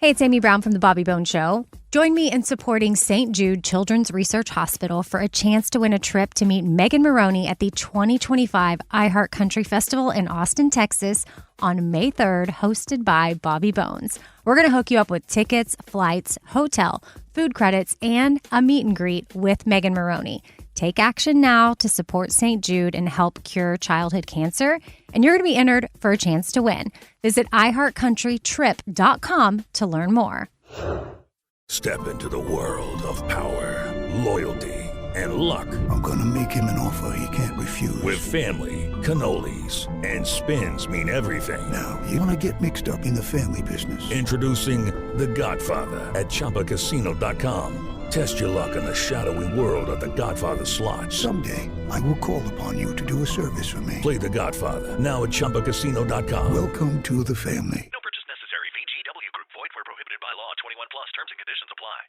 Hey, it's Amy Brown from The Bobby Bone Show. Join me in supporting St. Jude Children's Research Hospital for a chance to win a trip to meet Megan Maroney at the 2025 iHeart Country Festival in Austin, Texas on May 3rd, hosted by Bobby Bones. We're going to hook you up with tickets, flights, hotel, food credits, and a meet and greet with Megan Maroney. Take action now to support St. Jude and help cure childhood cancer, and you're going to be entered for a chance to win. Visit iHeartCountryTrip.com to learn more. Step into the world of power, loyalty, and luck. I'm going to make him an offer he can't refuse. With family, cannolis, and spins mean everything. Now, you want to get mixed up in the family business. Introducing The Godfather at ChumbaCasino.com. Test your luck in the shadowy world of The Godfather slot. Someday, I will call upon you to do a service for me. Play The Godfather now at ChumbaCasino.com. Welcome to the family. No purchase necessary. VGW Group. Void where prohibited by law. 21 plus. Terms and conditions apply.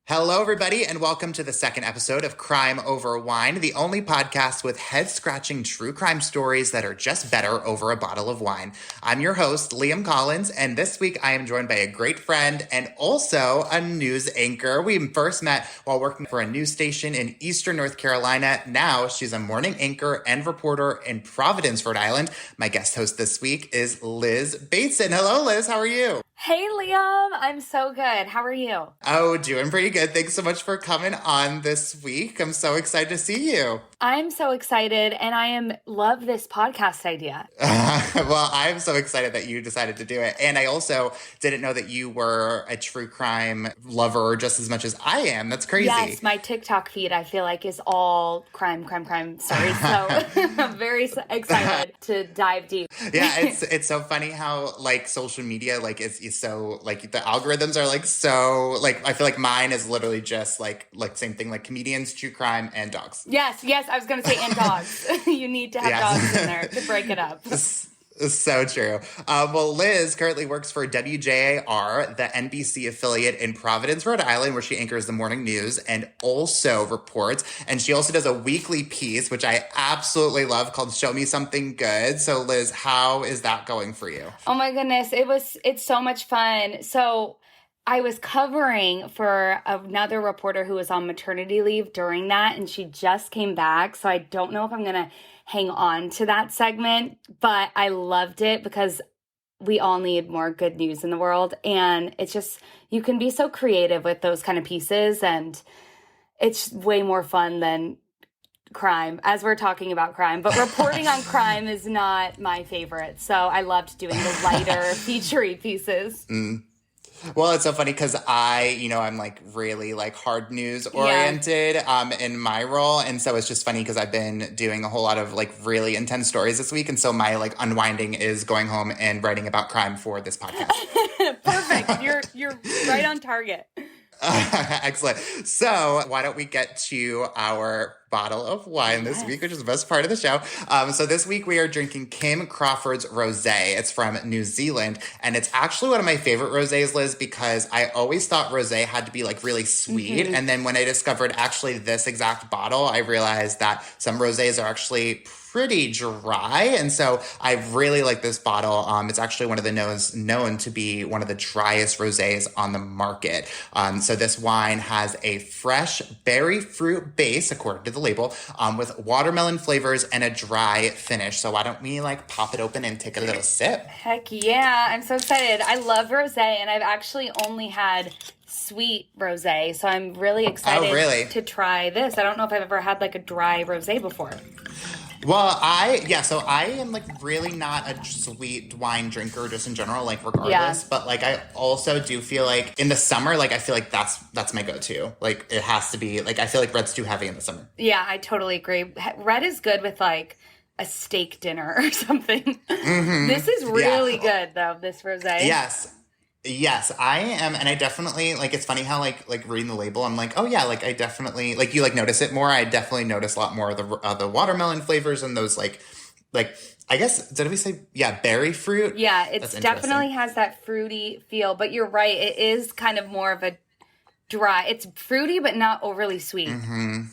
Hello, everybody, and welcome to the second episode of Crime Over Wine, the only podcast with head-scratching true crime stories that are just better over a bottle of wine. I'm your host, Liam Collins, and this week I am joined by a great friend and also a news anchor. We first met while working for a news station in Eastern North Carolina. Now she's a morning anchor and reporter in Providence, Rhode Island. My guest host this week is Liz Bateson. Hello, Liz. How are you? Hey, Liam. I'm so good. How are you? Oh, doing pretty good. Thanks so much for coming on this week. I'm so excited to see you. I'm so excited, and I love this podcast idea. Well, I'm so excited that you decided to do it. And I also didn't know that you were a true crime lover just as much as I am. That's crazy. Yes, my TikTok feed, I feel like, is all crime stories. So I'm very excited to dive deep. Yeah, it's so funny how, like, social media, like, is so, like, the algorithms are, like, so, like, I feel like mine is literally just, like same thing, like, comedians, true crime, and dogs. Yes, I was going to say, and dogs. You need to have dogs in there to break it up. So true. Well, Liz currently works for WJAR, the NBC affiliate in Providence, Rhode Island, where she anchors the morning news and also reports. And she also does a weekly piece, which I absolutely love, called Show Me Something Good. So, Liz, how is that going for you? Oh, my goodness. It's so much fun. So I was covering for another reporter who was on maternity leave during that, and she just came back. So I don't know if I'm going to hang on to that segment, but I loved it because we all need more good news in the world. And it's just, you can be so creative with those kind of pieces, and it's way more fun than crime, as we're talking about crime. But reporting on crime is not my favorite. So I loved doing the lighter, featurey pieces. Well, it's so funny because I'm like really like hard news oriented in my role. And so it's just funny because I've been doing a whole lot of like really intense stories this week. And so my like unwinding is going home and writing about crime for this podcast. Perfect. You're right on target. Excellent. So why don't we get to our bottle of wine this week, which is the best part of the show. So this week we are drinking Kim Crawford's rosé. It's from New Zealand, and it's actually one of my favorite rosés, Liz, because I always thought rosé had to be like really sweet. Mm-hmm. And then when I discovered actually this exact bottle, I realized that some rosés are actually pretty dry. And so I really like this bottle. It's actually one of the known to be one of the driest rosés on the market. So this wine has a fresh berry fruit base, according to the label, with watermelon flavors and a dry finish. So why don't we like pop it open and take a little sip? Heck yeah. I'm so excited. I love rosé, and I've actually only had sweet rosé. So I'm really excited to try this. I don't know if I've ever had like a dry rosé before. Well, so I am like really not a sweet wine drinker just in general, like regardless. Yeah. But like I also do feel like in the summer, like I feel like that's my go-to. Like it has to be like I feel like red's too heavy in the summer. Yeah, I totally agree. Red is good with like a steak dinner or something. Mm-hmm. This is really good though, this rosé. Yes, I am, and I definitely, like, it's funny how, like reading the label, I'm like, oh, yeah, like, I definitely, like, you, like, notice it more. I definitely notice a lot more of the watermelon flavors and those, like, I guess, did we say, berry fruit? Yeah, it definitely has that fruity feel, but you're right, it is kind of more of a dry. It's fruity, but not overly sweet.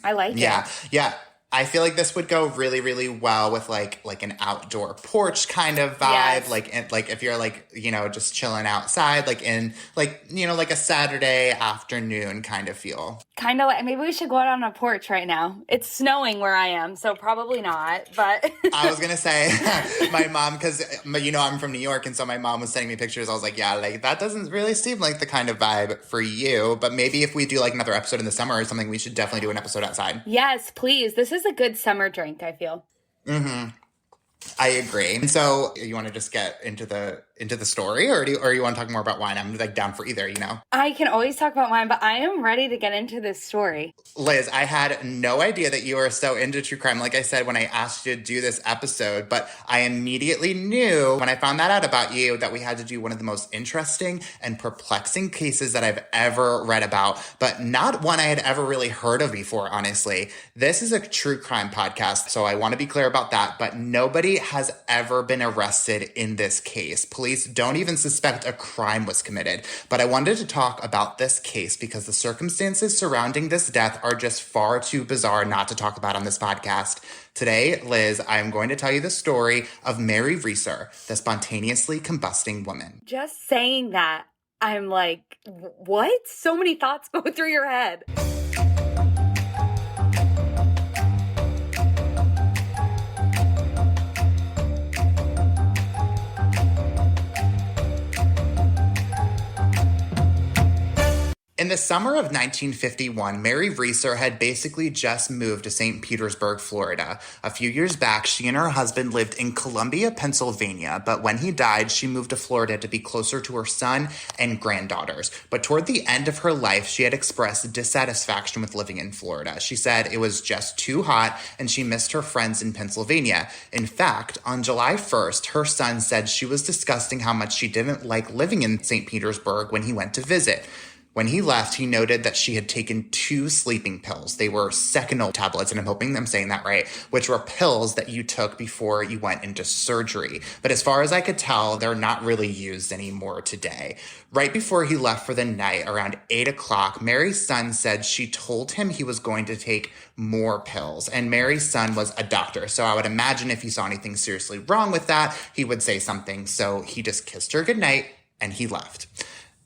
I like it. Yeah. I feel like this would go really, really well with like an outdoor porch kind of vibe. Yes. Like if you're like, you know, just chilling outside, like in like, you know, like a Saturday afternoon kind of feel. Kind of like, maybe we should go out on a porch right now. It's snowing where I am, so probably not, but. I was going to say, my mom, because, you know, I'm from New York, and so my mom was sending me pictures. I was like, yeah, like that doesn't really seem like the kind of vibe for you. But maybe if we do like another episode in the summer or something, we should definitely do an episode outside. Yes, please. This is a good summer drink, I feel. I agree. And so you want to just get into the story, or you want to talk more about wine? I'm like down for either, you know. I can always talk about wine, but I am ready to get into this story. Liz, I had no idea that you were so into true crime, like I said, when I asked you to do this episode, but I immediately knew when I found that out about you that we had to do one of the most interesting and perplexing cases that I've ever read about, but not one I had ever really heard of before, honestly. This is a true crime podcast, so I want to be clear about that, but nobody has ever been arrested in this case. Police don't even suspect a crime was committed. But I wanted to talk about this case because the circumstances surrounding this death are just far too bizarre not to talk about on this podcast. Today, Liz, I'm going to tell you the story of Mary Reeser, the spontaneously combusting woman. Just saying that, I'm like, what? So many thoughts go through your head. In the summer of 1951, Mary Reeser had basically just moved to St. Petersburg, Florida. A few years back, she and her husband lived in Columbia, Pennsylvania, but when he died, she moved to Florida to be closer to her son and granddaughters. But toward the end of her life, she had expressed dissatisfaction with living in Florida. She said it was just too hot and she missed her friends in Pennsylvania. In fact, on July 1st, her son said she was discussing how much she didn't like living in St. Petersburg when he went to visit. When he left, he noted that she had taken 2 sleeping pills. They were Seconal tablets, and I'm hoping I'm saying that right, which were pills that you took before you went into surgery. But as far as I could tell, they're not really used anymore today. Right before he left for the night, around 8 o'clock, Mary's son said she told him he was going to take more pills. And Mary's son was a doctor, so I would imagine if he saw anything seriously wrong with that, he would say something. So he just kissed her goodnight, and he left.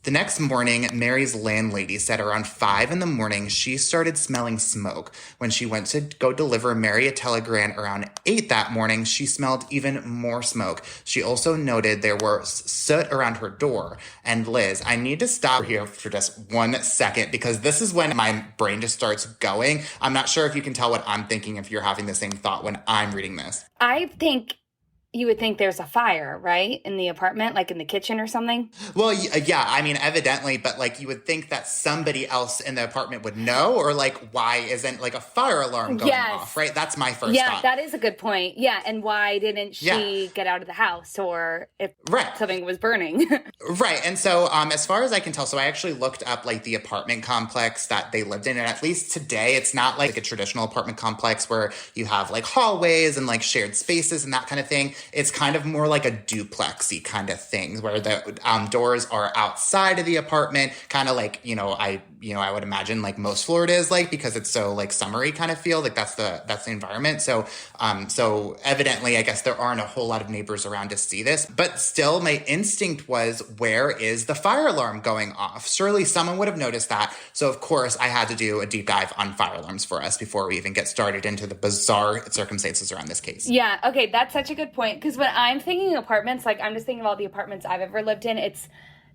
The next morning, Mary's landlady said around 5 a.m. she started smelling smoke. When she went to go deliver Mary a telegram around 8 that morning, she smelled even more smoke. She also noted there was soot around her door. And Liz, I need to stop here for just 1 second because this is when my brain just starts going. I'm not sure if you can tell what I'm thinking if you're having the same thought when I'm reading this. I think you would think there's a fire, right? In the apartment, like in the kitchen or something? Well, yeah, I mean, evidently, but like you would think that somebody else in the apartment would know, or like why isn't like a fire alarm going off, right? That's my first thought. Yeah, that is a good point. Yeah, and why didn't she get out of the house or if something was burning? Right, and so as far as I can tell, so I actually looked up like the apartment complex that they lived in, and at least today, it's not like a traditional apartment complex where you have like hallways and like shared spaces and that kind of thing. It's kind of more like a duplexy kind of thing where the doors are outside of the apartment, kind of like, I would imagine like most Florida is like, because it's so like summery kind of feel, like that's the environment. So evidently, I guess there aren't a whole lot of neighbors around to see this, but still my instinct was, where is the fire alarm going off? Surely someone would have noticed that. So of course I had to do a deep dive on fire alarms for us before we even get started into the bizarre circumstances around this case. Yeah. Okay. That's such a good point. Because when I'm thinking apartments, like I'm just thinking of all the apartments I've ever lived in,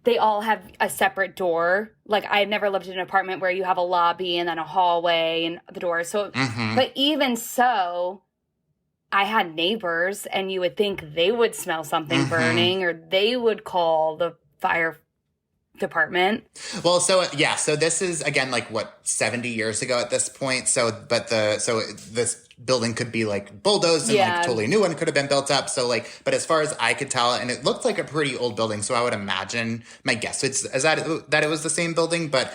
they all have a separate door. Like I've never lived in an apartment where you have a lobby and then a hallway and the door. So, but even so, I had neighbors and you would think they would smell something burning or they would call the fire department. Well, so this is again, like 70 years ago at this point. So this building could be like bulldozed and like totally new one could have been built up. So like, but as far as I could tell, and it looked like a pretty old building. So I would imagine, my guess is that it was the same building. But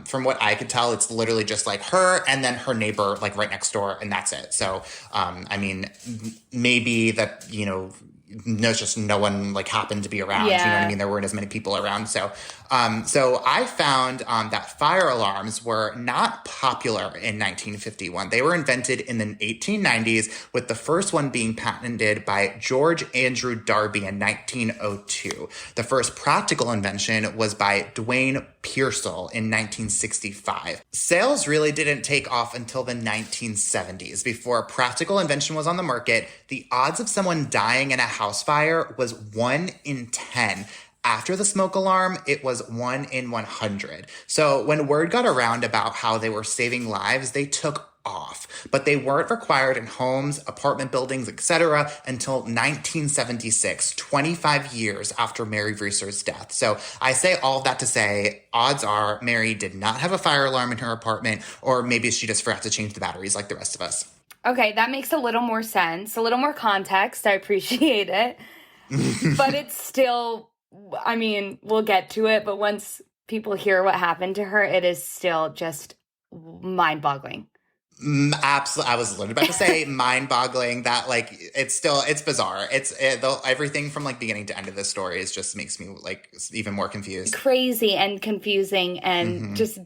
from what I could tell, it's literally just like her and then her neighbor like right next door. And that's it. So, I mean, maybe that, no, just no one like happened to be around. You know what I mean? There weren't as many people around. So, So I found that fire alarms were not popular in 1951. They were invented in the 1890s, with the first one being patented by George Andrew Darby in 1902. The first practical invention was by Dwayne Pearsall in 1965. Sales really didn't take off until the 1970s. Before a practical invention was on the market, the odds of someone dying in a house fire was 1 in 10. After the smoke alarm, it was 1 in 100. So when word got around about how they were saving lives, they took off. But they weren't required in homes, apartment buildings, etc. until 1976, 25 years after Mary Reeser's death. So I say all of that to say, odds are Mary did not have a fire alarm in her apartment, or maybe she just forgot to change the batteries like the rest of us. Okay, that makes a little more sense, a little more context. I appreciate it. But it's still, I mean, we'll get to it, but once people hear what happened to her, it is still just mind-boggling. Absolutely. I was literally about to say mind-boggling that, like, it's bizarre. Everything from, like, beginning to end of this story just makes me, like, even more confused. Crazy and confusing and just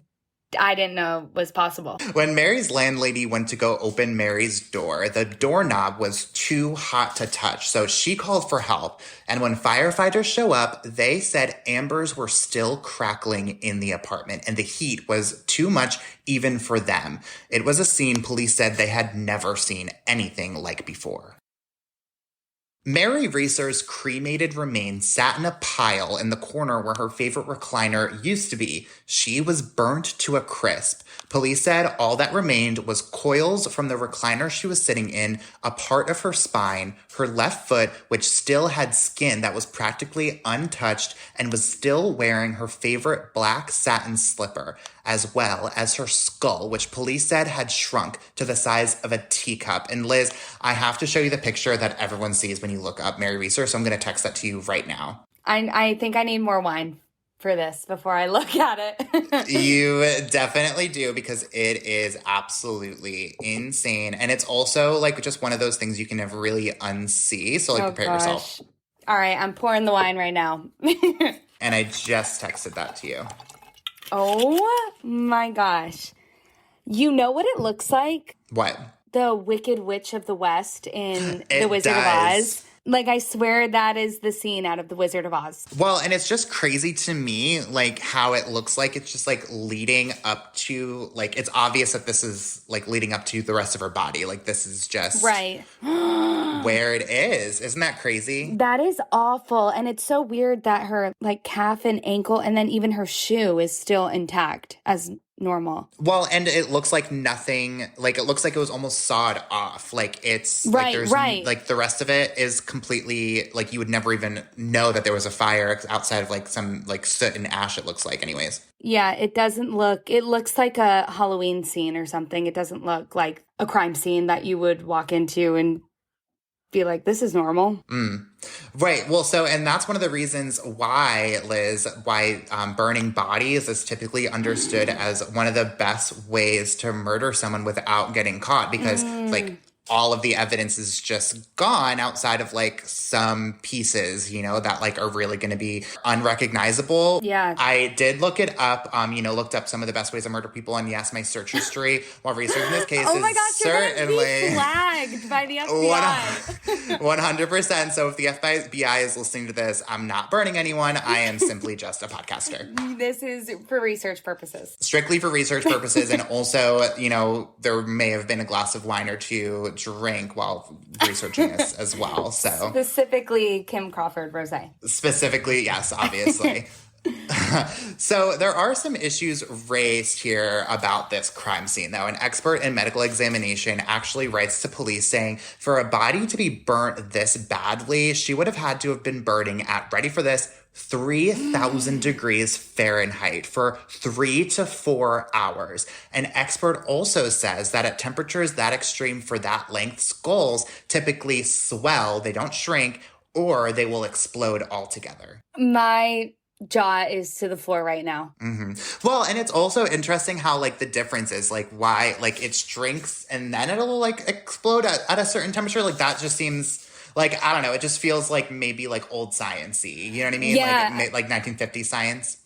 I didn't know was possible. When Mary's landlady went to go open Mary's door, the doorknob was too hot to touch, so she called for help. And when firefighters show up, they said embers were still crackling in the apartment, and the heat was too much even for them. It was a scene police said they had never seen anything like before. Mary Reeser's cremated remains sat in a pile in the corner where her favorite recliner used to be. She was burnt to a crisp. Police said all that remained was coils from the recliner she was sitting in, a part of her spine, her left foot, which still had skin that was practically untouched and was still wearing her favorite black satin slipper, as well as her skull, which police said had shrunk to the size of a teacup. And Liz, I have to show you the picture that everyone sees when you look up Mary Reeser, so I'm going to text that to you right now. I think I need more wine for this before I look at it. You definitely do, because it is absolutely insane. And it's also like just one of those things you can never really unsee. So like prepare yourself. All right, I'm pouring the wine right now. And I just texted that to you. Oh my gosh. You know what it looks like? What? The Wicked Witch of the West in The Wizard of Oz. Like, I swear that is the scene out of The Wizard of Oz. Well, and it's just crazy to me, like, how it looks like it's just, like, leading up to, like, it's obvious that this is, like, leading up to the rest of her body. Like, this is just right where it is. Isn't that crazy? That is awful. And it's so weird that her, like, calf and ankle and then even her shoe is still intact as normal. Well, and it looks like nothing, like, it looks like it was almost sawed off. Like, it's right, like there's like the rest of it is completely, like, you would never even know that there was a fire outside of, like, some, like, soot and ash, it looks like anyways. Yeah, it looks like a Halloween scene or something. It doesn't look like a crime scene that you would walk into and be like, this is normal. Right. Well, so, and that's one of the reasons why, Liz, burning bodies is typically understood as one of the best ways to murder someone without getting caught, because like all of the evidence is just gone outside of like some pieces, you know, that like are really going to be unrecognizable. Yeah. I did look it up, looked up some of the best ways to murder people. And yes, my search history while researching this case oh my is gosh, certainly you're gonna be flagged by the FBI. 100%. So if the FBI is listening to this, I'm not burning anyone. I am simply just a podcaster. This is for research purposes. Strictly for research purposes. And also, you know, there may have been a glass of wine or two drink while researching this as well. So specifically Kim Crawford rosé. Specifically, yes, obviously. So there are some issues raised here about this crime scene, though. An expert in medical examination actually writes to police saying for a body to be burnt this badly, she would have had to have been burning at, ready for this, 3,000 degrees Fahrenheit for 3 to 4 hours. An expert also says that at temperatures that extreme for that length, skulls typically swell, they don't shrink, or they will explode altogether. My jaw is to the floor right now. Well, and it's also interesting how like the difference is like why like it shrinks and then it'll like explode at a certain temperature. Like that just seems like, I don't know, it just feels like maybe like old science-y, you know what I mean? Yeah. Like 1950s science.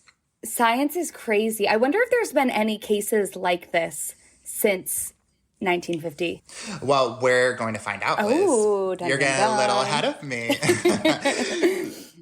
Science is crazy. I wonder if there's been any cases like this since 1950. Well, we're going to find out, Liz. Oh, You're getting a little ahead of me.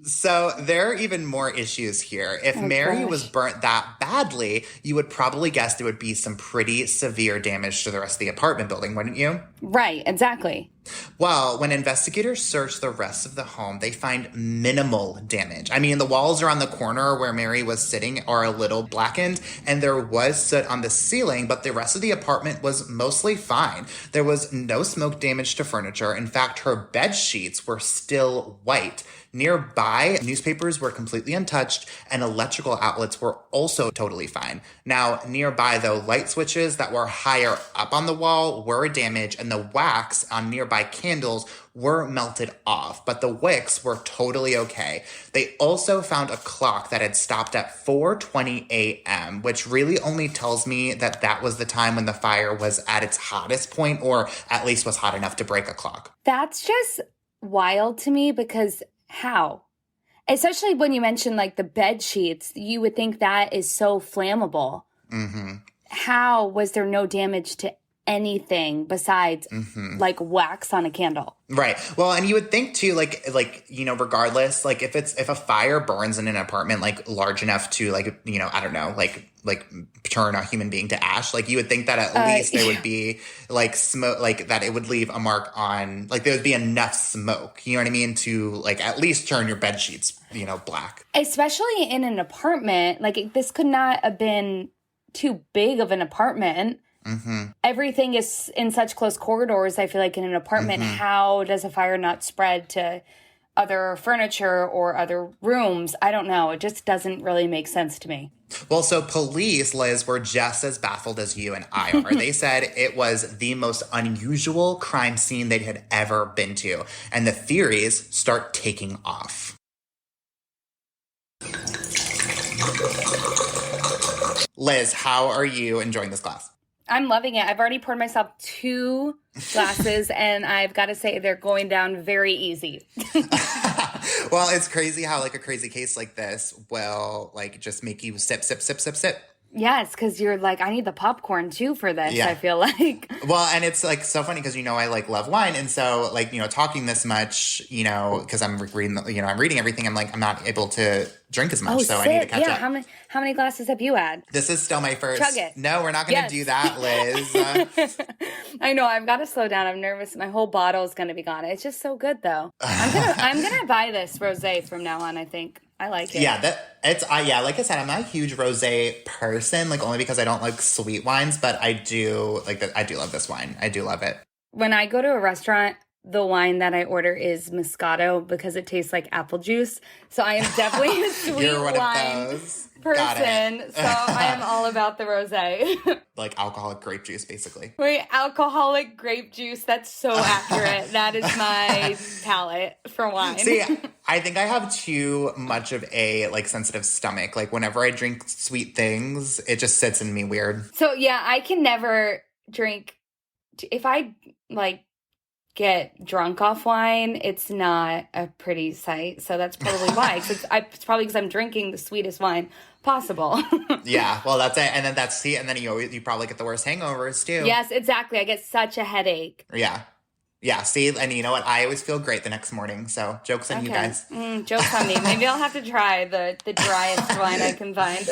So there are even more issues here. If Mary was burnt that badly, you would probably guess there would be some pretty severe damage to the rest of the apartment building, wouldn't you? Right, exactly. Well, when investigators search the rest of the home, they find minimal damage. I mean, the walls around the corner where Mary was sitting are a little blackened, and there was soot on the ceiling, but the rest of the apartment was mostly fine. There was no smoke damage to furniture. In fact, her bed sheets were still white. Nearby, newspapers were completely untouched, and electrical outlets were also totally fine. Now, nearby, though, light switches that were higher up on the wall were damaged, and the wax on nearby candles were melted off, but the wicks were totally okay. They also found a clock that had stopped at 4:20 a.m., which really only tells me that that was the time when the fire was at its hottest point, or at least was hot enough to break a clock. That's just wild to me because how? Especially when you mention like the bed sheets, you would think that is so flammable. Mm-hmm. How was there no damage to anything besides like wax on a candle? Right. Well, and you would think too, regardless, like if a fire burns in an apartment, like large enough to I don't know, like turn a human being to ash, like you would think that at least there would be like smoke, like that it would leave a mark on, like there would be enough smoke, you know what I mean, to like at least turn your bed sheets, black. Especially in an apartment, like this could not have been too big of an apartment. Mm-hmm. Everything is in such close corridors, I feel like in an apartment. Mm-hmm. How does a fire not spread to other furniture or other rooms? I don't know. It just doesn't really make sense to me. Well, so police, Liz, were just as baffled as you and I are. They said it was the most unusual crime scene they had ever been to. And the theories start taking off. Liz, how are you enjoying this class? I'm loving it. I've already poured myself 2 glasses, and I've got to say they're going down very easy. Well, it's crazy how like a crazy case like this will like just make you sip, sip, sip, sip, sip. Yes, because you're like, I need the popcorn too for this, yeah. I feel like. Well, and it's like so funny because, I like love wine. And so like, talking this much, because I'm reading, I'm reading everything. I'm like, I'm not able to drink as much. So I need to catch up. How many glasses have you had? This is still my first. Chug it. No, we're not going to do that, Liz. I know. I've got to slow down. I'm nervous. My whole bottle is going to be gone. It's just so good though. I'm gonna buy this rosé from now on, I think. I like it. Yeah, like I said, I'm not a huge rosé person, like only because I don't like sweet wines, but I do like that. I do love this wine. I do love it. When I go to a restaurant, the wine that I order is Moscato because it tastes like apple juice. So I am definitely a sweet wine person. So I am all about the rosé. Like alcoholic grape juice, basically. Wait, alcoholic grape juice. That's so accurate. That is my palate for wine. See, I think I have too much of a like sensitive stomach. Like whenever I drink sweet things, it just sits in me weird. So yeah, I can never drink. If I like get drunk off wine, it's not a pretty sight. So that's probably why. It's probably because I'm drinking the sweetest wine possible. Yeah, well, that's it. And then you probably get the worst hangovers too. Yes, exactly. I get such a headache. Yeah, see, and you know what? I always feel great the next morning. So joke's on you guys. Joke's on me. Maybe I'll have to try the driest wine I can find.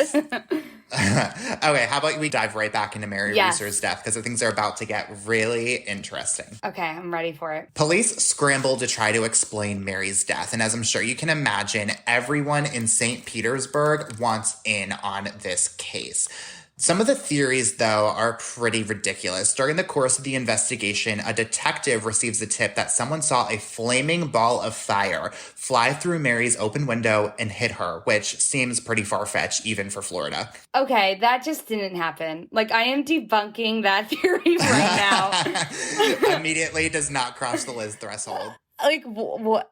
Okay, how about we dive right back into Mary Reeser's death, because things are about to get really interesting. Okay, I'm ready for it. Police scrambled to try to explain Mary's death, and as I'm sure you can imagine, everyone in St. Petersburg wants in on this case. Some of the theories, though, are pretty ridiculous. During the course of the investigation, a detective receives a tip that someone saw a flaming ball of fire fly through Mary's open window and hit her, which seems pretty far-fetched even for Florida. Okay, that just didn't happen. Like, I am debunking that theory right now. Immediately does not cross the Liz threshold. Like, what?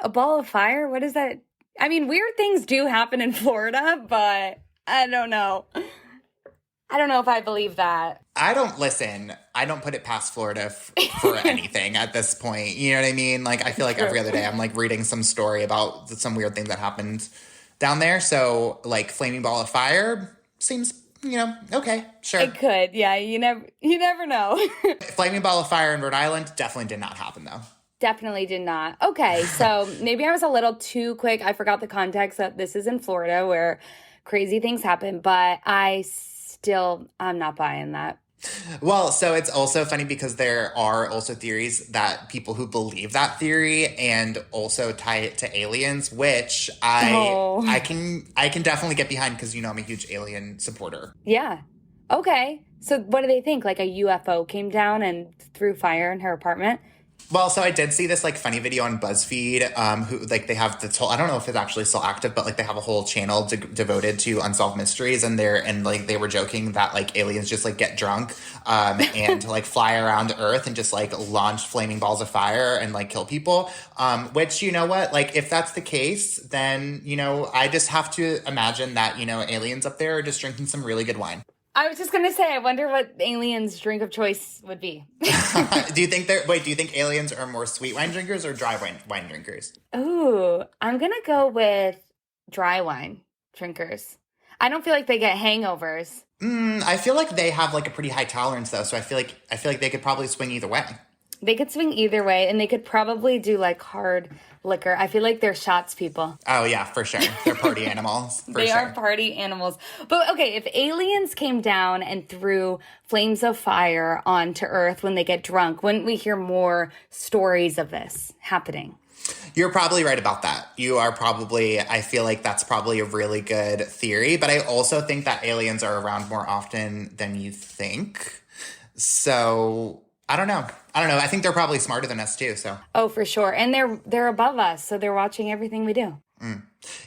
A ball of fire? What is that? I mean, weird things do happen in Florida, but I don't know. I don't know if I believe that. I don't put it past Florida for anything at this point. You know what I mean? Like, I feel like every other day I'm like reading some story about some weird thing that happened down there. So like flaming ball of fire seems, okay, sure. It could. Yeah, you never know. Flaming ball of fire in Rhode Island definitely did not happen though. Definitely did not. Okay, so maybe I was a little too quick. I forgot the context that this is in Florida where crazy things happen, but I'm not buying that. Well, so it's also funny because there are also theories that people who believe that theory and also tie it to aliens, which I can definitely get behind because I'm a huge alien supporter. Yeah. Okay. So what do they think? Like a UFO came down and threw fire in her apartment? Well, so I did see this funny video on BuzzFeed, who they have this whole, I don't know if it's actually still active, but they have a whole channel devoted to unsolved mysteries, and they were joking that aliens just get drunk, and fly around Earth and just launch flaming balls of fire and kill people. Which if that's the case, then I just have to imagine that aliens up there are just drinking some really good wine. I was just going to say, I wonder what aliens' drink of choice would be. Do you think aliens are more sweet wine drinkers or dry wine drinkers? Ooh, I'm going to go with dry wine drinkers. I don't feel like they get hangovers. I feel like they have a pretty high tolerance though, so I feel like they could probably swing either way. They could swing either way, and they could probably do hard liquor. I feel like they're shots people. Oh, yeah, for sure. They're party animals. They are party animals. But okay, if aliens came down and threw flames of fire onto Earth when they get drunk, wouldn't we hear more stories of this happening? You're probably right about that. I feel like that's probably a really good theory. But I also think that aliens are around more often than you think. So I don't know. I think they're probably smarter than us too. So. Oh, for sure. And they're above us, so they're watching everything we do.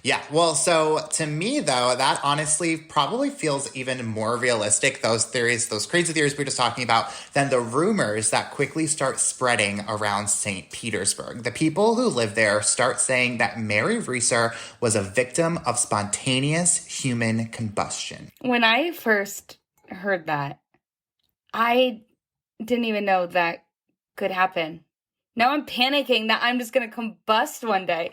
Yeah. Well, so to me though, that honestly probably feels even more realistic, those crazy theories we were just talking about, than the rumors that quickly start spreading around St. Petersburg. The people who live there start saying that Mary Reeser was a victim of spontaneous human combustion. When I first heard that, I didn't even know that could happen. Now I'm panicking that I'm just going to combust one day.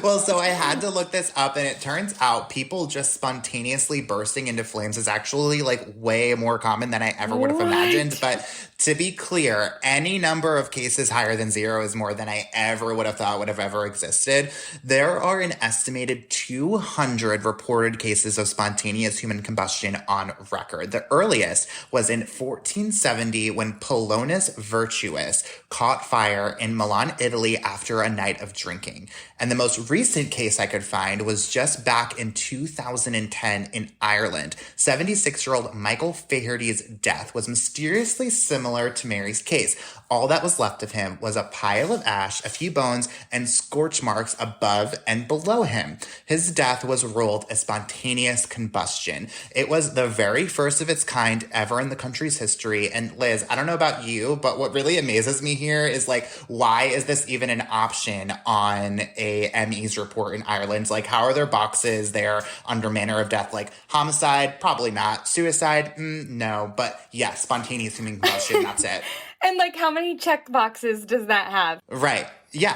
Well, so I had to look this up, and it turns out people just spontaneously bursting into flames is actually way more common than I ever would have imagined. But to be clear, any number of cases higher than 0 is more than I ever would have thought would have ever existed. There are an estimated 200 reported cases of spontaneous human combustion on record. The earliest was in 1470 when Polonus Virtuous caught fire in Milan, Italy after a night of drinking. And the most recent case I could find was just back in 2010 in Ireland. 76-year-old Michael Faherty's death was mysteriously similar to Mary's case. All that was left of him was a pile of ash, a few bones, and scorch marks above and below him. His death was ruled a spontaneous combustion. It was the very first of its kind ever in the country's history. And Liz, I don't know about you, but what really amazes me here is why is this even an option on a ME's report in Ireland? How are their boxes there under manner of death? Homicide? Probably not. Suicide? No. But yeah, spontaneous human combustion, that's it. And how many check boxes does that have? Right. Yeah.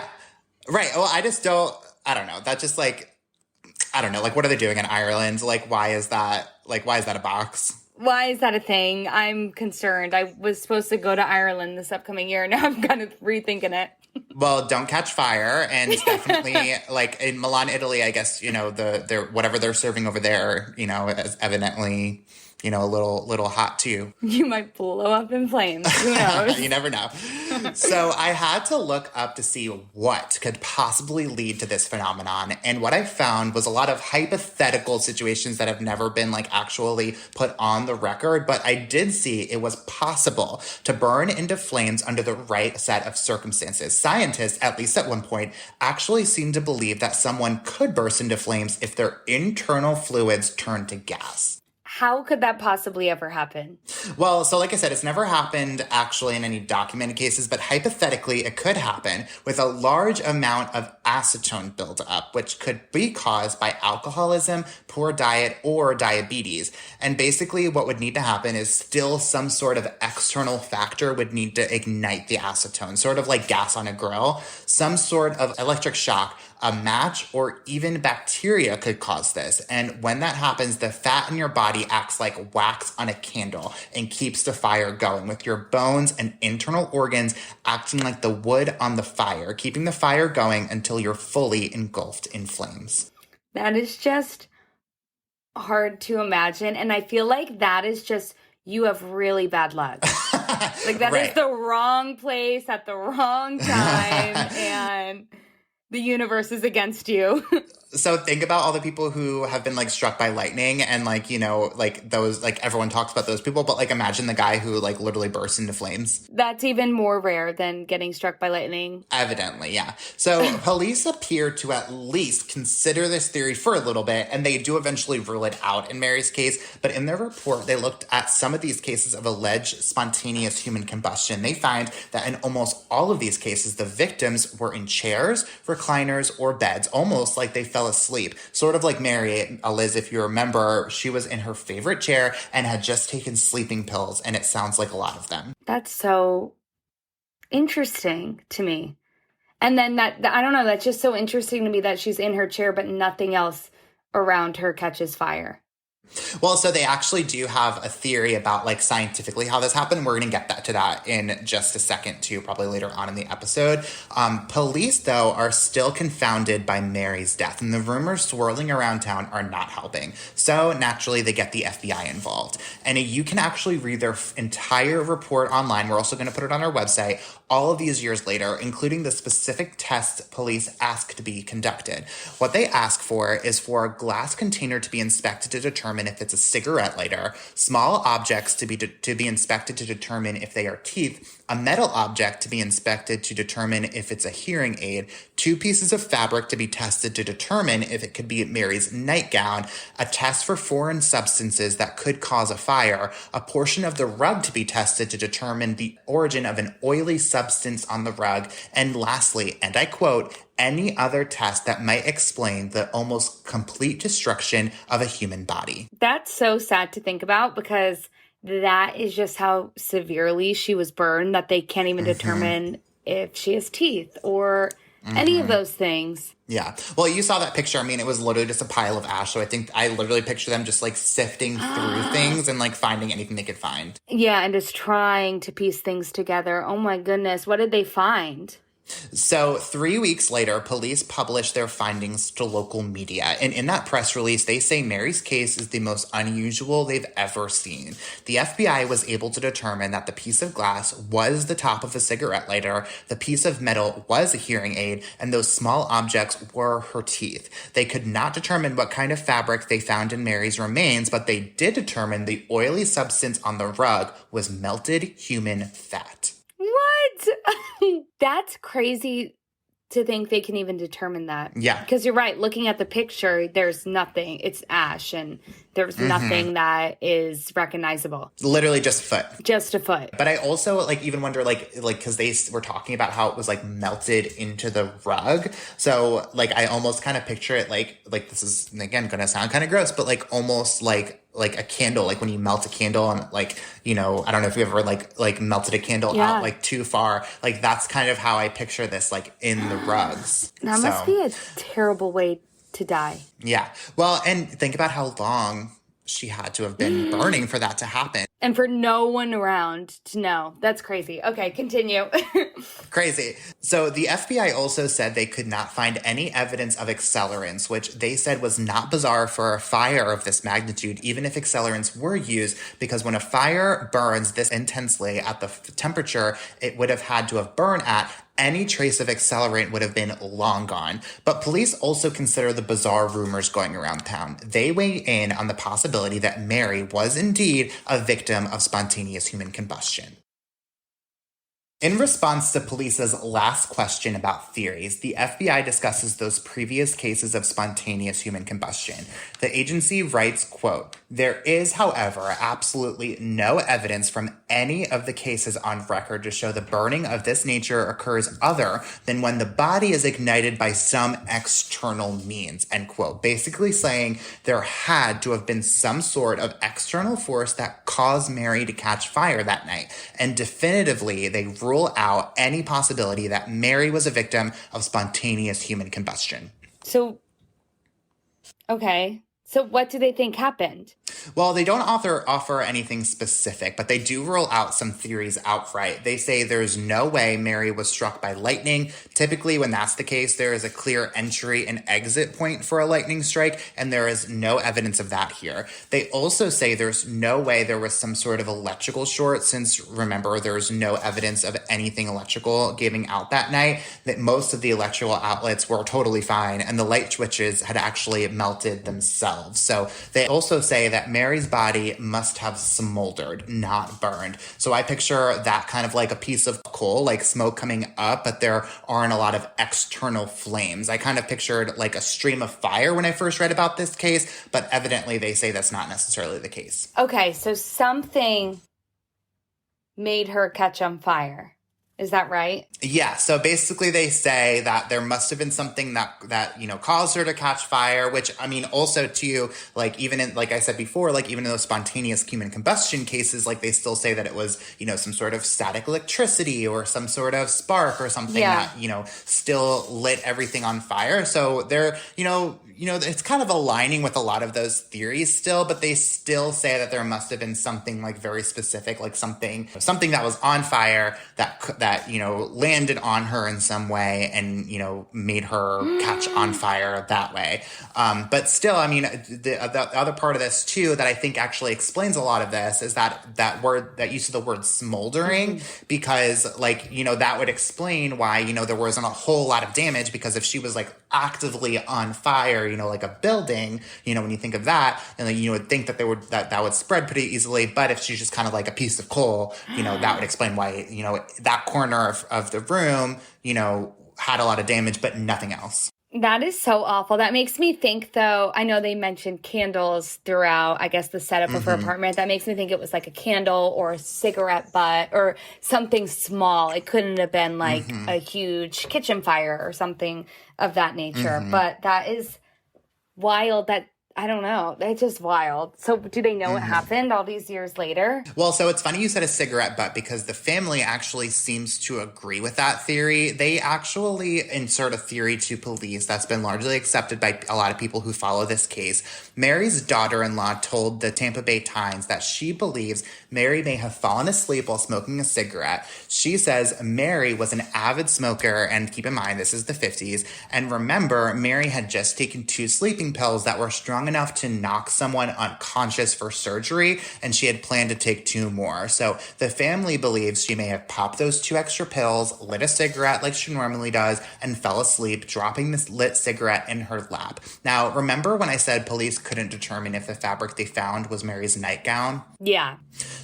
Right. Well, I don't know. That just I don't know. What are they doing in Ireland? Why is that a box? Why is that a thing? I'm concerned. I was supposed to go to Ireland this upcoming year. Now I'm kind of rethinking it. Well, don't catch fire. And definitely in Milan, Italy, I guess, the whatever they're serving over there, is evidently, a little hot too. You might blow up in flames. Who knows? You never know. So I had to look up to see what could possibly lead to this phenomenon. And what I found was a lot of hypothetical situations that have never been actually put on the record. But I did see it was possible to burn into flames under the right set of circumstances. Scientists, at least at one point, actually seemed to believe that someone could burst into flames if their internal fluids turned to gas. How could that possibly ever happen? Well, so like I said, it's never happened actually in any documented cases, but hypothetically it could happen with a large amount of acetone buildup, which could be caused by alcoholism, poor diet, or diabetes. And basically what would need to happen is still some sort of external factor would need to ignite the acetone, sort of like gas on a grill. Some sort of electric shock, a match, or even bacteria could cause this. And when that happens, the fat in your body acts like wax on a candle and keeps the fire going, with your bones and internal organs acting like the wood on the fire, keeping the fire going until you're fully engulfed in flames. That is just hard to imagine. And I feel like that is just, you have really bad luck. Like that Right. is the wrong place at the wrong time. And the universe is against you. So think about all the people who have been like struck by lightning and like, you know, like those, like everyone talks about those people, but like imagine the guy who like literally bursts into flames. That's even more rare than getting struck by lightning. Evidently, yeah. So police appear to at least consider this theory for a little bit, and they do eventually rule it out in Mary's case. But in their report, they looked at some of these cases of alleged spontaneous human combustion. They find that in almost all of these cases, the victims were in chairs, recliners, or beds, almost like they fell asleep. Sort of like Mary, Liz, if you remember, she was in her favorite chair and had just taken sleeping pills, and it sounds like a lot of them. That's so interesting to me. And then I don't know, that's just so interesting to me that she's in her chair, but nothing else around her catches fire. Well, so they actually do have a theory about like scientifically how this happened. We're going to get to that in just a second too, probably later on in the episode. Police, though, are still confounded by Mary's death, and the rumors swirling around town are not helping. So naturally, they get the FBI involved. And you can actually read their entire report online. We're also going to put it on our website all of these years later, including the specific tests police ask to be conducted. What they ask for is for a glass container to be inspected to determine if it's a cigarette lighter, small objects to be inspected to determine if they are teeth, a metal object to be inspected to determine if it's a hearing aid, 2 pieces of fabric to be tested to determine if it could be Mary's nightgown, a test for foreign substances that could cause a fire, a portion of the rug to be tested to determine the origin of an oily substance on the rug, and lastly, and I quote, any other test that might explain the almost complete destruction of a human body. That's so sad to think about, because that is just how severely she was burned that they can't even determine if she has teeth or any of those things. Yeah. Well, you saw that picture. I mean, it was literally just a pile of ash. So I think I literally picture them just like sifting through things and like finding anything they could find. Yeah, and just trying to piece things together. Oh my goodness. What did they find? So 3 weeks later, police published their findings to local media. And in that press release, they say Mary's case is the most unusual they've ever seen. The FBI was able to determine that the piece of glass was the top of a cigarette lighter, the piece of metal was a hearing aid, and those small objects were her teeth. They could not determine what kind of fabric they found in Mary's remains, but they did determine the oily substance on the rug was melted human fat. What? That's crazy to think they can even determine that. Yeah. Because you're right. Looking at the picture, there's nothing. It's ash, and there's nothing that is recognizable. Literally just foot. Just a foot. But I also like even wonder like because they were talking about how it was like melted into the rug. So like I almost kind of picture it like this is again going to sound kind of gross, but like almost like a candle, like when you melt a candle and like, you know, I don't know if you ever like melted a candle out like too far. Like that's kind of how I picture this, like in the rugs. That must be a terrible way to die. Yeah. Well, and think about how long she had to have been burning for that to happen. And for no one around to know. That's crazy. Okay, continue. Crazy. So the FBI also said they could not find any evidence of accelerants, which they said was not bizarre for a fire of this magnitude, even if accelerants were used, because when a fire burns this intensely at the temperature it would have had to have burned at, any trace of accelerant would have been long gone. But police also consider the bizarre rumors going around town. They weigh in on the possibility that Mary was indeed a victim of spontaneous human combustion. In response to police's last question about theories, the FBI discusses those previous cases of spontaneous human combustion. The agency writes, quote, "There is, however, absolutely no evidence from any of the cases on record to show the burning of this nature occurs other than when the body is ignited by some external means," end quote. Basically saying there had to have been some sort of external force that caused Mary to catch fire that night. And definitively, they rule out any possibility that Mary was a victim of spontaneous human combustion. So, okay. So what do they think happened? Well, they don't offer anything specific, but they do rule out some theories outright. They say there's no way Mary was struck by lightning. Typically, when that's the case, there is a clear entry and exit point for a lightning strike, and there is no evidence of that here. They also say there's no way there was some sort of electrical short, since, remember, there's no evidence of anything electrical giving out that night, that most of the electrical outlets were totally fine, and the light switches had actually melted themselves. So they also say that Mary's body must have smoldered, not burned. So I picture that kind of like a piece of coal, like smoke coming up, but there aren't a lot of external flames. I kind of pictured like a stream of fire when I first read about this case, but evidently they say that's not necessarily the case. Okay, so something made her catch on fire. Is that right? Yeah. So basically they say that there must have been something that caused her to catch fire, which, I mean, also too, like, even in, like I said before, like even in those spontaneous human combustion cases, like they still say that it was, some sort of static electricity or some sort of spark or something that, still lit everything on fire. So they're, it's kind of aligning with a lot of those theories still, but they still say that there must have been something like very specific, like something that was on fire that landed on her in some way and, made her catch on fire that way. But still, I mean, the other part of this too, that I think actually explains a lot of this is that use of the word smoldering, because that would explain why, there wasn't a whole lot of damage, because if she was like actively on fire, like a building, when you think of that, and you would think that that would spread pretty easily. But if she's just kind of like a piece of coal, that would explain why, that corner of the room, had a lot of damage, but nothing else. That is so awful. That makes me think, though, I know they mentioned candles throughout, I guess, the setup of her apartment. That makes me think it was like a candle or a cigarette butt or something small. It couldn't have been like a huge kitchen fire or something of that nature. But that is wild. I don't know. That's just wild. So do they know what happened all these years later? Well, so it's funny you said a cigarette butt, because the family actually seems to agree with that theory. They actually insert a theory to police that's been largely accepted by a lot of people who follow this case. Mary's daughter-in-law told the Tampa Bay Times that she believes Mary may have fallen asleep while smoking a cigarette. She says Mary was an avid smoker, and keep in mind, this is the 50s. And remember, Mary had just taken 2 sleeping pills that were strong enough to knock someone unconscious for surgery, and she had planned to take 2 more. So the family believes she may have popped those 2 extra pills, lit a cigarette like she normally does, and fell asleep, dropping this lit cigarette in her lap. Now, remember when I said police couldn't determine if the fabric they found was Mary's nightgown? Yeah.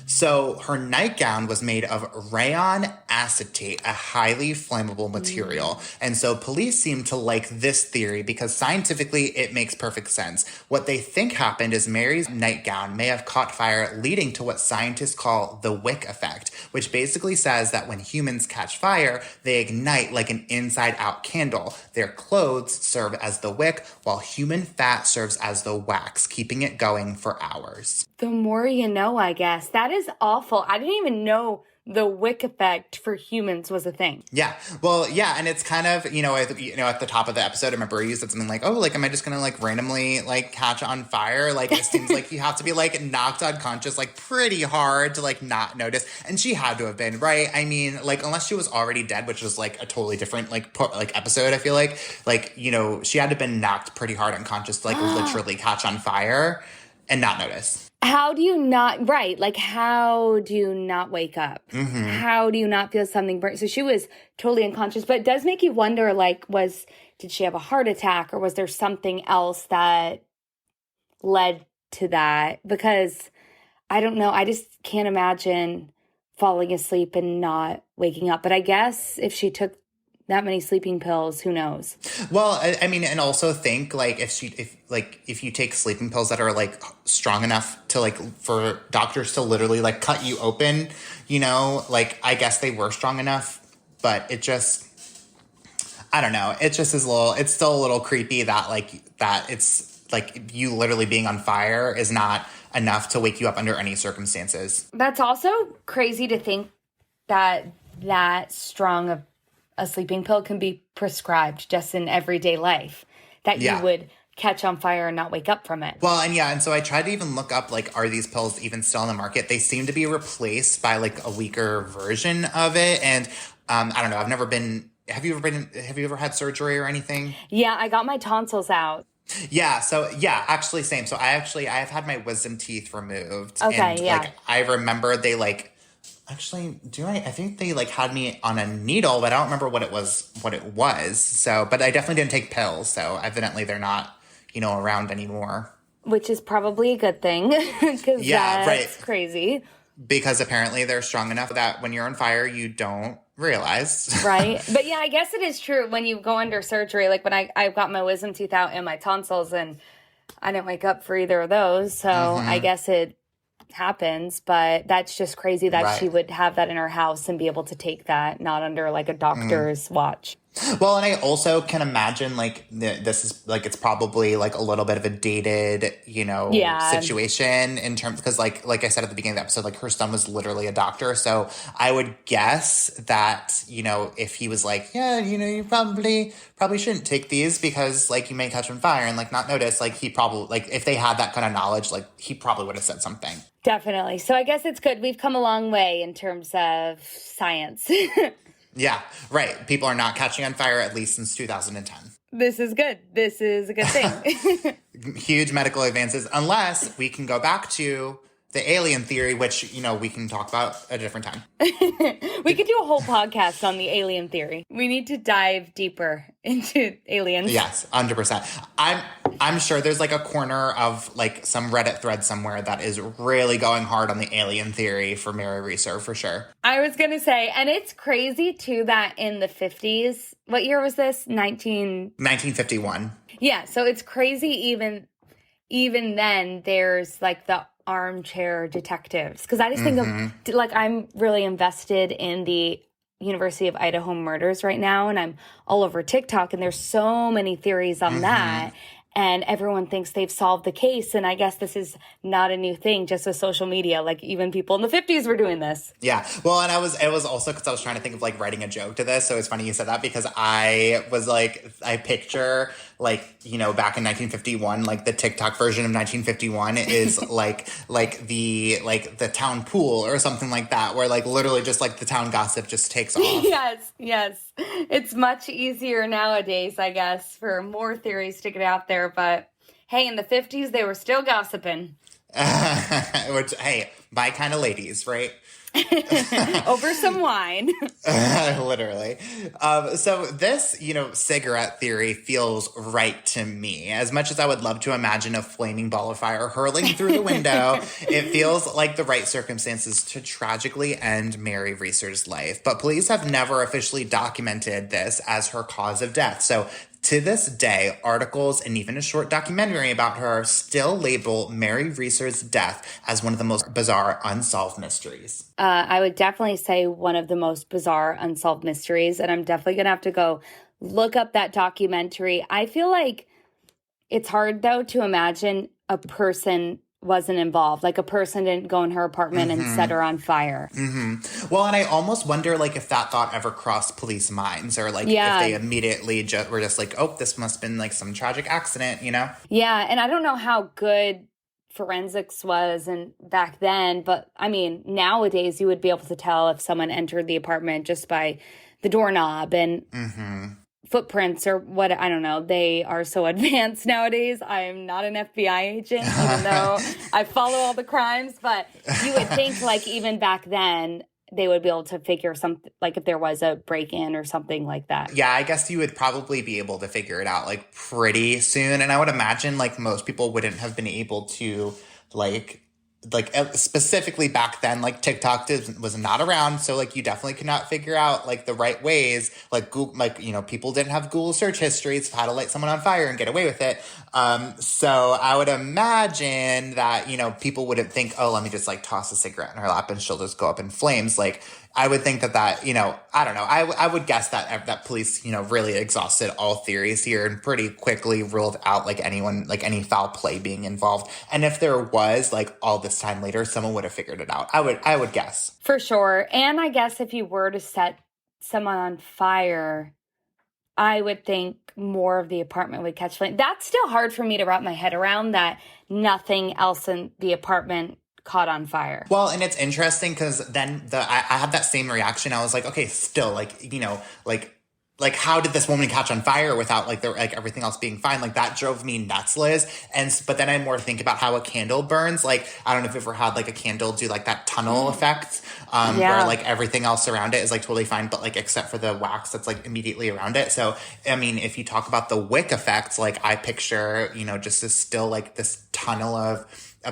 So her nightgown was made of rayon acetate, a highly flammable material. And so police seem to like this theory because scientifically it makes perfect sense. What they think happened is Mary's nightgown may have caught fire, leading to what scientists call the wick effect, which basically says that when humans catch fire, they ignite like an inside-out candle. Their clothes serve as the wick, while human fat serves as the wax, keeping it going for hours. The more you know, I guess. That is awful. I didn't even know the wick effect for humans was a thing. Yeah. Well, yeah. And it's kind of, at the top of the episode, I remember you said something like, oh, like, am I just going to like randomly like catch on fire? Like, it seems like you have to be like knocked unconscious, like pretty hard to like not notice. And she had to have been, right? I mean, like, unless she was already dead, which was like a totally different like episode, I feel like, she had to have been knocked pretty hard unconscious to like literally catch on fire and not notice. How do you not, right, like how do you not wake up? How do you not feel something burn? So she was totally unconscious, but it does make you wonder, like, did she have a heart attack, or was there something else that led to that? Because I don't know, I just can't imagine falling asleep and not waking up. But I guess if she took that many sleeping pills, who knows? Well, I mean, and also think like if you take sleeping pills that are like strong enough to like for doctors to literally like cut you open, you know, like I guess they were strong enough, but it just, I don't know. It just is it's still a little creepy that it's like you literally being on fire is not enough to wake you up under any circumstances. That's also crazy to think that strong of a sleeping pill can be prescribed just in everyday life, that you would catch on fire and not wake up from it. Well, and so I tried to even look up, like, are these pills even still on the market? They seem to be replaced by, like, a weaker version of it. And I don't know. Have you ever had surgery or anything? Yeah, I got my tonsils out. Yeah. So actually same. So I have had my wisdom teeth removed. Okay. And, yeah. like, I remember they like, actually, I think they like had me on a needle, but I don't remember what it was. So, but I definitely didn't take pills. So evidently they're not, around anymore. Which is probably a good thing because that's crazy. Because apparently they're strong enough that when you're on fire, you don't realize. Right. But yeah, I guess it is true when you go under surgery, like when I got my wisdom teeth out and my tonsils, and I didn't wake up for either of those. So I guess it happens, but that's just crazy that she would have that in her house and be able to take that, not under like a doctor's watch. Well, and I also can imagine like this is like, it's probably like a little bit of a dated, situation in terms, because like I said at the beginning of the episode, like her son was literally a doctor. So I would guess that, if he was like, you probably shouldn't take these because like you may catch on fire and like not notice, like he probably, like if they had that kind of knowledge, like he probably would have said something. Definitely. So I guess it's good. We've come a long way in terms of science. Yeah, right. People are not catching on fire, at least since 2010. This is good. This is a good thing. Huge medical advances, unless we can go back to the alien theory, which, we can talk about at a different time. We could do a whole podcast on the alien theory. We need to dive deeper into aliens. Yes, 100%. I'm sure there's like a corner of like some Reddit thread somewhere that is really going hard on the alien theory for Mary Reeser, for sure. I was going to say, and it's crazy too that in the 50s, what year was this? 1951. Yeah, so it's crazy even then there's like the armchair detectives, because I just think of like I'm really invested in the University of Idaho murders right now, and I'm all over TikTok, and there's so many theories on that, and everyone thinks they've solved the case. And I guess this is not a new thing, just with social media. Like even people in the 50s were doing this. Yeah. Well, and it was also because I was trying to think of like writing a joke to this. So it's funny you said that, because I was like, I picture like, back in 1951, like the TikTok version of 1951 is like the town pool or something like that, where like literally just like the town gossip just takes off. Yes. It's much easier nowadays, I guess, for more theories to get out there. But hey, in the 50s, they were still gossiping. Which, hey, my kind of ladies, right? Over some wine. Literally. So this, cigarette theory feels right to me. As much as I would love to imagine a flaming ball of fire hurling through the window, it feels like the right circumstances to tragically end Mary Reeser's life. But police have never officially documented this as her cause of death. So to this day, articles and even a short documentary about her still label Mary Reeser's death as one of the most bizarre unsolved mysteries. I would definitely say one of the most bizarre unsolved mysteries, and I'm definitely going to have to go look up that documentary. I feel like it's hard, though, to imagine a person wasn't involved. Like a person didn't go in her apartment and set her on fire. Well, and I almost wonder like if that thought ever crossed police minds, or like if they immediately were just like, oh, this must have been like some tragic accident, Yeah, and I don't know how good forensics was and back then, but I mean, nowadays you would be able to tell if someone entered the apartment just by the doorknob and footprints or what, I don't know. They are so advanced nowadays. I'm not an FBI agent, even though I follow all the crimes, but you would think like even back then they would be able to figure something, like if there was a break-in or something like that. Yeah, I guess you would probably be able to figure it out like pretty soon. And I would imagine like most people wouldn't have been able to like like specifically back then, like TikTok was not around. So like you definitely could not figure out like the right ways, like Google, like, you know, people didn't have Google search histories of how to light someone on fire and get away with it. So I would imagine that, you know, people wouldn't think, oh, let me just like toss a cigarette in her lap and she'll just go up in flames. Like, I would think that, you know, I don't know. I would guess that police, you know, really exhausted all theories here and pretty quickly ruled out like any foul play being involved. And if there was, like, all this time later, someone would have figured it out. I would guess. For sure. And I guess if you were to set someone on fire, I would think more of the apartment would catch flame. That's still hard for me to wrap my head around, that nothing else in the apartment caught on fire. Well, and it's interesting because then I had that same reaction. I was like, okay, still, like, you know, like how did this woman catch on fire without like everything else being fine? Like that drove me nuts, Liz. But then I more think about how a candle burns. Like, I don't know if you've ever had like a candle do like that tunnel effect, where like everything else around it is like totally fine, but like except for the wax that's like immediately around it. So, I mean, if you talk about the wick effect, like I picture, you know, just this tunnel of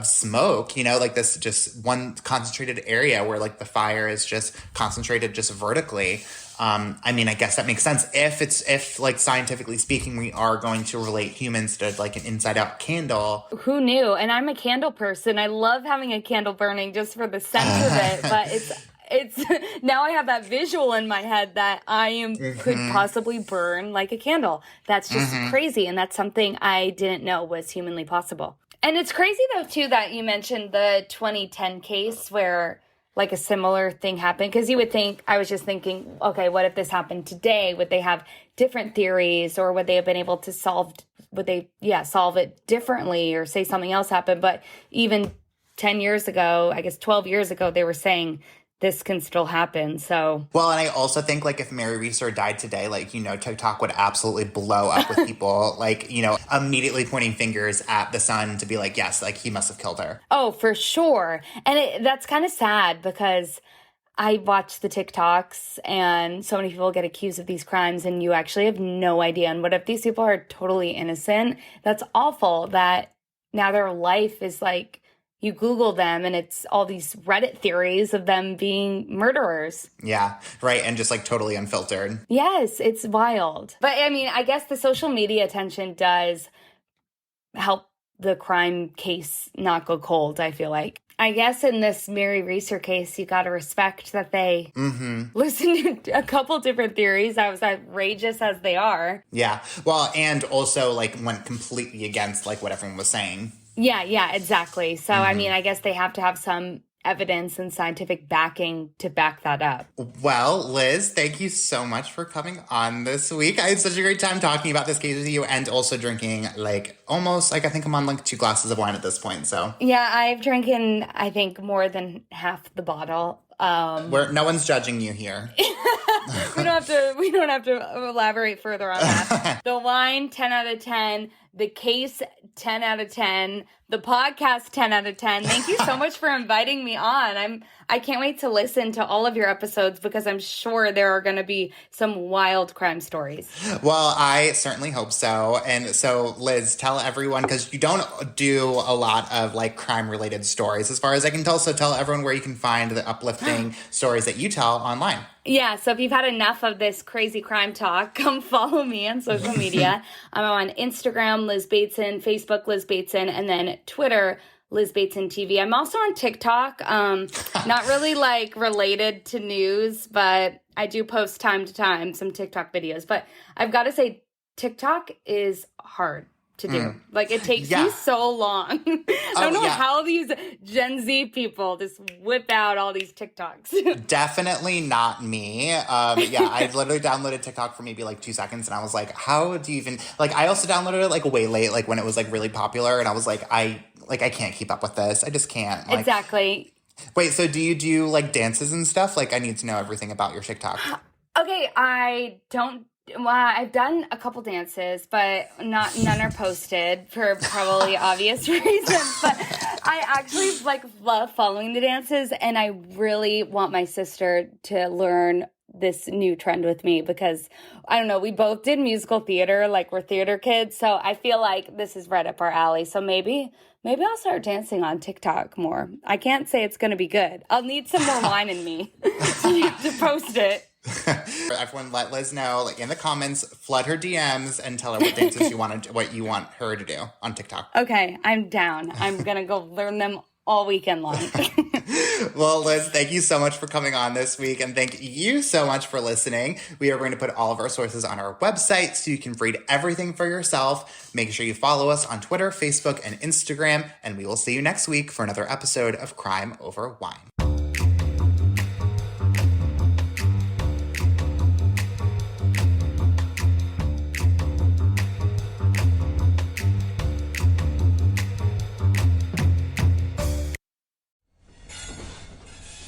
smoke, you know, like this just one concentrated area where like the fire is just concentrated just vertically. I mean, I guess that makes sense if like scientifically speaking, we are going to relate humans to like an inside out candle. Who knew? And I'm a candle person. I love having a candle burning just for the scent of it, but it's now I have that visual in my head that could possibly burn like a candle. That's just crazy. And that's something I didn't know was humanly possible. And it's crazy, though, too, that you mentioned the 2010 case where, like, a similar thing happened. Because you would think, I was just thinking, okay, what if this happened today? Would they have different theories, or would they have been able to solve it differently, or say something else happened? But even 10 years ago, I guess 12 years ago, they were saying this can still happen. So, well, and I also think like if Mary Reeser died today, like, you know, TikTok would absolutely blow up with people like, you know, immediately pointing fingers at the son to be like, yes, like he must have killed her. Oh, for sure. And that's kind of sad because I watch the TikToks and so many people get accused of these crimes and you actually have no idea. And what if these people are totally innocent? That's awful that now their life is like, you Google them and it's all these Reddit theories of them being murderers. Yeah, right. And just like totally unfiltered. Yes, it's wild. But I mean, I guess the social media attention does help the crime case not go cold, I feel like. I guess in this Mary Reeser case, you got to respect that they listened to a couple different theories, as outrageous as they are. Yeah. Well, and also like went completely against like what everyone was saying. Yeah, exactly. So, I mean, I guess they have to have some evidence and scientific backing to back that up. Well, Liz, thank you so much for coming on this week. I had such a great time talking about this case with you and also drinking like almost like I think I'm on like 2 glasses of wine at this point. So yeah, I've drinking I think more than half the bottle. Where no one's judging you here. We don't have to elaborate further on that. The wine, 10 out of 10. The case, 10 out of 10. The podcast, 10 out of 10. Thank you so much for inviting me on. I can't wait to listen to all of your episodes because I'm sure there are going to be some wild crime stories. Well, I certainly hope so. And so, Liz, tell everyone, because you don't do a lot of like crime-related stories as far as I can tell. So tell everyone where you can find the uplifting stories that you tell online. Yeah, so if you've had enough of this crazy crime talk, come follow me on social media. I'm on Instagram, Liz Bateson, Facebook, Liz Bateson, and then Twitter, Liz Bateson TV. I'm also on TikTok, not really like related to news, but I do post time to time some TikTok videos. But I've got to say, TikTok is hard to do. Like, it takes me so long. I don't know how these Gen Z people just whip out all these TikToks. Definitely not me. I literally downloaded TikTok for maybe like 2 seconds and I was like, how do you even, like, I also downloaded it like way late, like when it was like really popular. And I was like, I can't keep up with this. I just can't. Like, exactly. Wait, so do you do like dances and stuff? Like, I need to know everything about your TikTok. Okay, I don't. Well, I've done a couple dances, but none are posted for probably obvious reasons. But I actually like love following the dances, and I really want my sister to learn this new trend with me because, I don't know, we both did musical theater, like we're theater kids. So I feel like this is right up our alley. So maybe I'll start dancing on TikTok more. I can't say it's going to be good. I'll need some more wine in me to post it. Everyone, let Liz know, like in the comments, flood her DMs and tell her what dances what you want her to do on TikTok. Okay, I'm down. I'm gonna go learn them all weekend long. Well, Liz, thank you so much for coming on this week, and thank you so much for listening. We are going to put all of our sources on our website so you can read everything for yourself. Make sure you follow us on Twitter, Facebook, and Instagram, and we will see you next week for another episode of Crime Over Wine.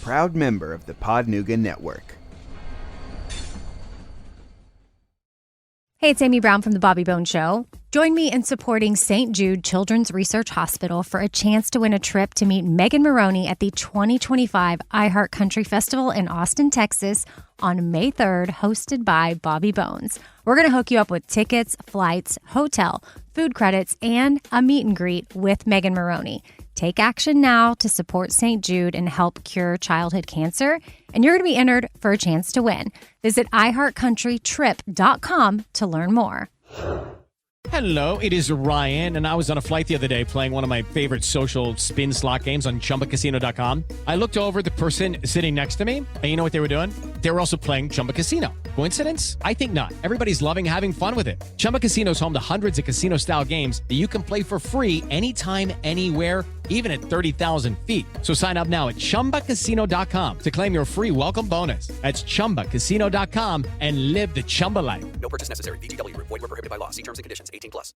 Proud member of the Podnuga Network. Hey, it's Amy Brown from The Bobby Bones Show. Join me in supporting St. Jude Children's Research Hospital for a chance to win a trip to meet Megan Maroney at the 2025 iHeart Country Festival in Austin, Texas on May 3rd, hosted by Bobby Bones. We're going to hook you up with tickets, flights, hotel, food credits, and a meet and greet with Megan Maroney. Take action now to support St. Jude and help cure childhood cancer, and you're going to be entered for a chance to win. Visit iHeartCountryTrip.com to learn more. Hello, it is Ryan, and I was on a flight the other day playing one of my favorite social spin slot games on ChumbaCasino.com. I looked over at the person sitting next to me, and you know what they were doing? They were also playing Chumba Casino. Coincidence? I think not. Everybody's loving having fun with it. Chumba Casino is home to hundreds of casino-style games that you can play for free anytime, anywhere, even at 30,000 feet. So sign up now at ChumbaCasino.com to claim your free welcome bonus. That's ChumbaCasino.com and live the Chumba life. No purchase necessary. VGW Group. Void where prohibited by law. See terms and conditions. 18+.